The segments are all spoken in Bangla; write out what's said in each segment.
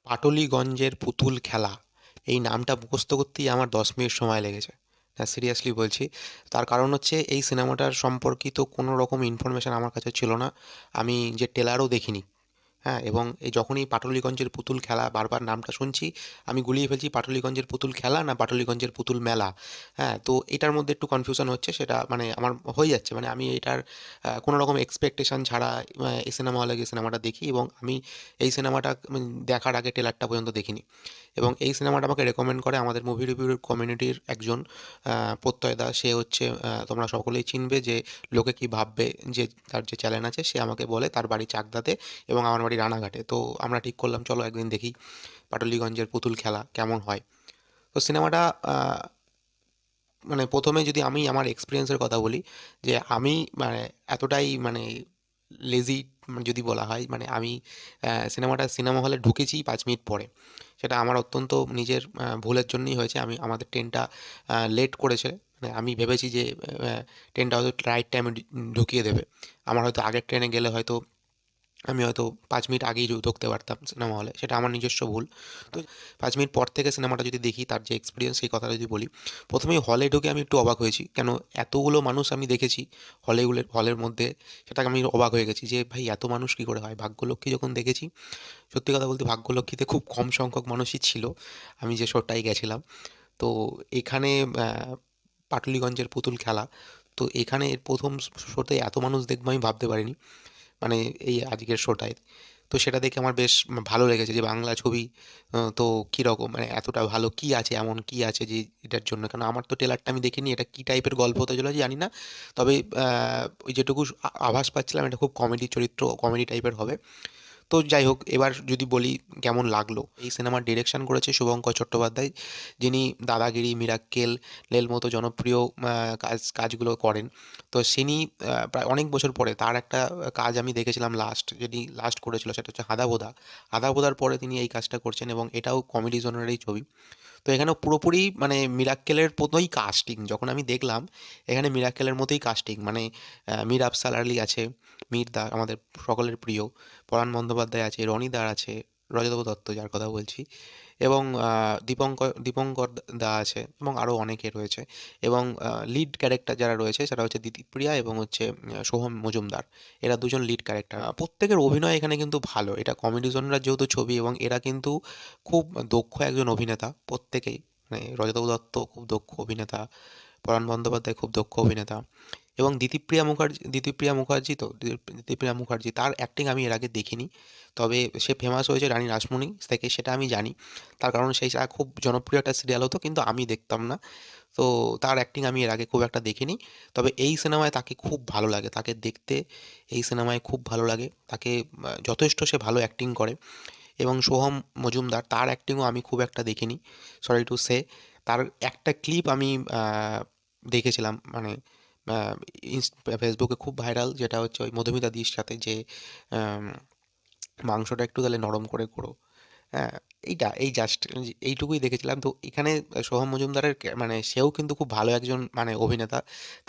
পাটলিগঞ্জের পুতুল খেলা এই নামটা মুখস্থ করতেই আমার 10 মিনিট সময় লেগেছে। হ্যাঁ, সিরিয়াসলি বলছি। তার কারণ হচ্ছে এই সিনেমাটার সম্পর্কিত কোনো রকম ইনফরমেশন আমার কাছে ছিল না। আমি যে ট্রেলারও দেখিনি। হ্যাঁ, এবং এই যখনই পাটলিগঞ্জের পুতুল খেলা বারবার নামটা শুনছি, আমি গুলিয়ে ফেলছি পাটলিগঞ্জের পুতুল খেলা না পাটলিগঞ্জের পুতুল মেলা। হ্যাঁ, তো এটার মধ্যে একটু কনফিউশন হচ্ছে, সেটা মানে আমার হয়ে যাচ্ছে। মানে আমি এটার কোনো রকম এক্সপেকটেশন ছাড়া এই সিনেমা হলে গিয়ে সিনেমাটা দেখি, এবং আমি এই সিনেমাটা দেখার আগে ট্রেলারটা পর্যন্ত দেখিনি। এবং এই সিনেমাটা আমাকে রেকমেন্ড করে আমাদের মুভি রিভিউর কমিউনিটির একজন প্রত্যয় দা। সে হচ্ছে তোমরা সকলেই চিনবে, যে লোকে কি ভাববে, যে তার যে চ্যানেল আছে, সে আমাকে বলে তার বাড়ি চাকদাতে এবং আমার বাড়ি রানাঘাটে। তো আমরা ঠিক করলাম চলো একদিন দেখি পাটলিগঞ্জের পুতুল খেলা কেমন হয়। তো সিনেমাটা মানে প্রথমে যদি আমি আমার এক্সপিরিয়েন্সের কথা বলি, যে আমি মানে এতটাই মানে লেজি যদি বলা হয়, মানে আমি সিনেমা হলে ঢুকেছি 5 মিনিট পরে। সেটা আমার অত্যন্ত নিজের ভুলের জন্যই হয়েছে। আমাদের ট্রেনটা লেট করেছে। মানে আমি ভেবেছি যে ট্রেনটা হয়তো রাইট টাইমে ঢুকিয়ে দেবে। আমার হয়তো আগের ট্রেনে গেলে হয়তো আমি হয়তো 5 মিনিট আগেই ঢুকতে পারতাম সিনেমা হলে। সেটা আমার নিজস্ব ভুল। তো 5 মিনিট পর থেকে সিনেমাটা যদি দেখি, তার যে এক্সপিরিয়েন্স সেই কথাটা যদি বলি, প্রথমেই হলে ঢুকে আমি একটু অবাক হয়েছি। কেন এতগুলো মানুষ আমি দেখেছি হলের মধ্যে, সেটাকে আমি অবাক হয়ে গেছি যে ভাই এত মানুষ কী করে হয়। ভাগ্যলক্ষ্মী যখন দেখেছি, সত্যি কথা বলতে ভাগ্যলক্ষ্মীতে খুব কম সংখ্যক মানুষই ছিল আমি যে শোটায় গেছিলাম। তো এখানে পাটুলিগঞ্জের পুতুল খেলা, তো এখানে এর প্রথম শোতে এত মানুষ দেখবো আমি ভাবতে পারিনি, মানে এই আজকের শোটায়। তো সেটা দেখে আমার বেশ ভালো লেগেছে যে বাংলা ছবি তো কীরকম, মানে এতটা ভালো কী আছে, এমন কী আছে যে এটার জন্য। কারণ আমার তো ট্রেলারটা আমি দেখিনি, এটা কী টাইপের গল্প হতে চলেছে জানি না। তবে ওই যেটুকু আভাস পাচ্ছিলাম, এটা খুব কমেডি চরিত্র, কমেডি টাইপের হবে। তো যাই হোক, এবার যদি বলি কেমন লাগলো, এই সিনেমার ডিরেকশন করেছে শুভঙ্কর চট্টোপাধ্যায়, যিনি দাদাগিরি, মিরাক্কেল এর মতো জনপ্রিয় কাজগুলো করেন। তো তিনি প্রায় অনেক বছর পরে তার একটা কাজ আমি দেখেছিলাম লাস্ট, যেটি লাস্ট করেছিল সেটা হচ্ছে হাঁদাভোঁদা। হাঁদাভোঁদার পরে তিনি এই কাজটা করছেন, এবং এটাও কমেডি জোনেরই ছবি। তো এখানেও পুরোপুরি মানে মিরাক্কেলের মতোই কাস্টিং যখন আমি দেখলাম, এখানে মিরাক্কেলের মতোই কাস্টিং। মানে মীর আফসার আলী আছে, মীর দা আমাদের সকলের প্রিয়, পরাণ বন্দ্যোপাধ্যায় আছে, রনিদার আছে, রজতাভ দত্ত যার কথা বলছি, এবং দীপঙ্কর দা আছে, এবং আরও অনেকে রয়েছে। এবং লিড ক্যারেক্টার যারা রয়েছে সেটা হচ্ছে দিতিপ্রিয়া এবং হচ্ছে সোহম মজুমদার। এরা দুজন লিড ক্যারেক্টার। প্রত্যেকের অভিনয় এখানে কিন্তু ভালো। এটা কমেডি জনরার যেহেতু ছবি, এবং এরা কিন্তু খুব দক্ষ একজন অভিনেতা প্রত্যেকেই। মানে রজতাভ দত্ত খুব দক্ষ অভিনেতা, পরাণ বন্দ্যোপাধ্যায় খুব দক্ষ অভিনেতা, এবং দিতিপ্রিয়া মুখার্জি, তার অ্যাক্টিং আমি এর আগে দেখিনি। তবে সে ফেমাস হয়েছে রানী রাসমণি থেকে, সেটা আমি জানি। তার কারণ সেইটা খুব জনপ্রিয় একটা সিরিয়াল হতো, কিন্তু আমি দেখতাম না। তো তার অ্যাক্টিং আমি এর আগে খুব একটা দেখিনি। তবে এই সিনেমায় তাকে খুব ভালো লাগে, তাকে দেখতে এই সিনেমায় খুব ভালো লাগে। তাকে যথেষ্ট সে ভালো অ্যাক্টিং করে। এবং সোহম মজুমদার, তার অ্যাক্টিংও আমি খুব একটা দেখিনি, সরি টু সে। তার একটা ক্লিপ আমি দেখেছিলাম, মানে ফেসবুকে খুব ভাইরাল, যেটা হচ্ছে ওই মধুমিতা দির সাথে, যে আম, মাংসটা একটু তাহলে নরম করে করো। হ্যাঁ, এই জাস্ট এইটুকুই দেখেছিলাম। তো এখানে সোহম মজুমদারের মানে সেও কিন্তু খুব ভালো একজন মানে অভিনেতা।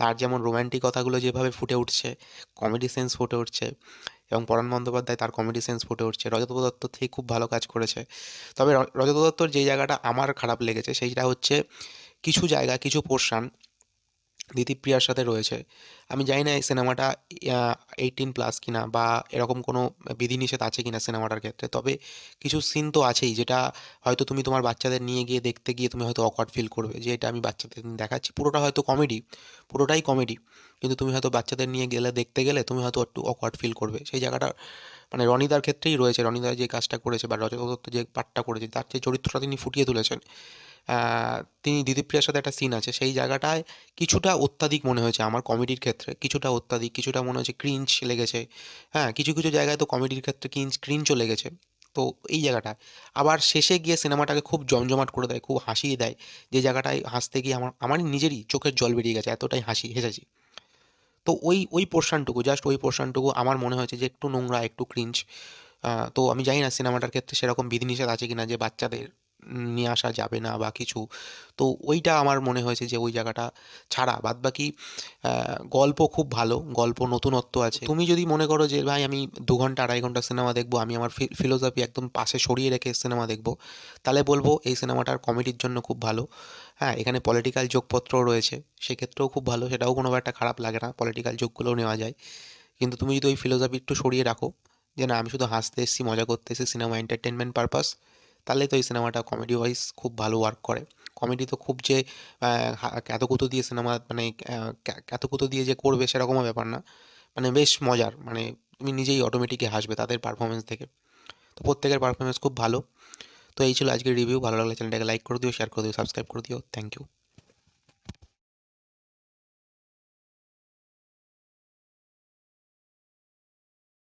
তার যেমন রোম্যান্টিক কথাগুলো যেভাবে ফুটে উঠছে, কমেডি সেন্স ফুটে উঠছে, এবং পরাণ বন্দ্যোপাধ্যায় তার কমেডি সেন্স ফুটে উঠছে, রজতাভ দত্ত থেকে খুব ভালো কাজ করেছে। তবে রজতাভ দত্তর যেই জায়গাটা আমার খারাপ লেগেছে, সেইটা হচ্ছে কিছু জায়গা, কিছু পোর্শন দিতিপ্রিয়ার সাথে রয়েছে। আমি জানি না এই সিনেমাটা 18+ কিনা, বা এরকম কোনো বিধিনিষেধ আছে কিনা সিনেমাটার ক্ষেত্রে। তবে কিছু সিন তো আছেই, যেটা হয়তো তুমি তোমার বাচ্চাদের নিয়ে গিয়ে দেখতে গিয়ে তুমি হয়তো অকওয়ার্ড ফিল করবে, যে এটা আমি বাচ্চাদের দেখাচ্ছি। পুরোটা হয়তো কমেডি, পুরোটাই কমেডি, কিন্তু তুমি হয়তো বাচ্চাদের নিয়ে গেলে, দেখতে গেলে তুমি হয়তো একটু অকওয়ার্ড ফিল করবে। সেই জায়গাটা মানে রনিদার ক্ষেত্রেই রয়েছে। রনিদা যে কাজটা করেছে, বা রজত দত্ত যে পার্টটা করেছে, তার যে চরিত্রটা তিনি ফুটিয়ে তুলেছেন, তিনি দিদিপ্রিয়ার সাথে একটা সিন আছে, সেই জায়গাটায় কিছুটা অত্যাধিক মনে হয়েছে আমার কমেডির ক্ষেত্রে, কিছুটা অত্যাধিক, কিছুটা মনে হচ্ছে ক্রিঞ্চ লেগেছে। হ্যাঁ, কিছু কিছু জায়গায় তো কমেডির ক্ষেত্রে ক্রিঞ্চও লেগেছে। তো এই জায়গাটা আবার শেষে গিয়ে সিনেমাটাকে খুব জমজমাট করে দেয়, খুব হাসিয়ে দেয়, যে জায়গাটায় হাসতে গিয়ে আমারই নিজেরই চোখের জল বেরিয়ে গেছে, এতটাই হেসেছি। তো ওই পোর্শনটুকু, জাস্ট ওই পোর্শনটুকু আমার মনে হয়েছে যে একটু নোংরা, একটু ক্রিঞ্চ। তো আমি জানি না সিনেমাটার ক্ষেত্রে সেরকম বিধিনিষেধ আছে কিনা, যে বাচ্চাদের নিয়ে আসা যাবে না বা কিছু। তো ওইটা আমার মনে হয়েছে যে ওই জায়গাটা ছাড়া বাদবাকি গল্প খুব ভালো, গল্প নতুনত্ব আছে। তুমি যদি মনে করো যে ভাই আমি 2 ঘন্টা 2.5 ঘন্টা সিনেমা দেখবো, আমি আমার ফিলোসফি একদম পাশে সরিয়ে রেখে সিনেমা দেখবো, তাহলে বলবো এই সিনেমাটার কমেডির জন্য খুব ভালো। হ্যাঁ, এখানে পলিটিক্যাল যোগপত্রও রয়েছে, সেক্ষেত্রেও খুব ভালো, সেটাও কোনো একটা খারাপ লাগে না, পলিটিক্যাল যোগগুলোও নেওয়া যায়। কিন্তু তুমি যদি ওই ফিলোসফি একটু সরিয়ে রাখো, যে না আমি শুধু হাসতে এসেছি, মজা করতে এসেছি, সিনেমা এন্টারটেনমেন্ট পারপাস, তাহলে তো এই সিনেমাটা কমেডি ওয়াইজ খুব ভালো ওয়ার্ক করে। কমেডি তো খুব যে এতকুতো দিয়ে সিনেমা মানে এতকুতো দিয়ে যে করবে সেরকমও ব্যাপার না, মানে বেশ মজার, মানে তুমি নিজেই অটোমেটিকই হাসবে তাদের পারফরমেন্স দেখে। তো প্রত্যেকের পারফরমেন্স খুব ভালো। তো এই ছিল আজকের রিভিউ। ভালো লাগলে চ্যানেলটাকে লাইক করে দিও, শেয়ার করে দিও, সাবস্ক্রাইব করে দিও। Thank you.